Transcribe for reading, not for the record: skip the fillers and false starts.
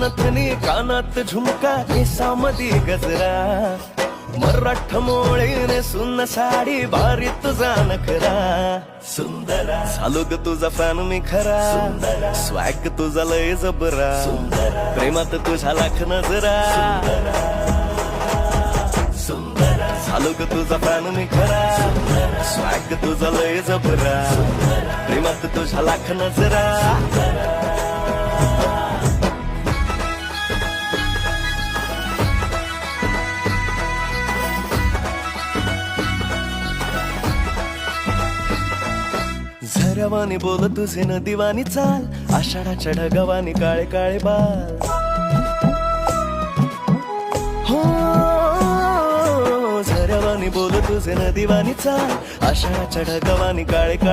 नथनी कानात झुमका केसामधी गजरा मराठ मोळीने सुन्न साडी भारी तुझा नखरा सुंदरा झालो ग तुझा फॅन मी खरा स्वॅग तुझा लय जबरा प्रेमात तुझ्या लाख नजरा झालो ग तुझा फॅन मी खरा स्वॅग तुझा लय जबरा प्रेमात तुझ्या लाख नजरा झरवानी बोल तुझे नदीवानी चाल आषाढाच्या ढगावानी काळे काळे बाल हो झरवानी बोल तुझे नदीवानी चाल आषाढाच्या ढगावानी काळे काळे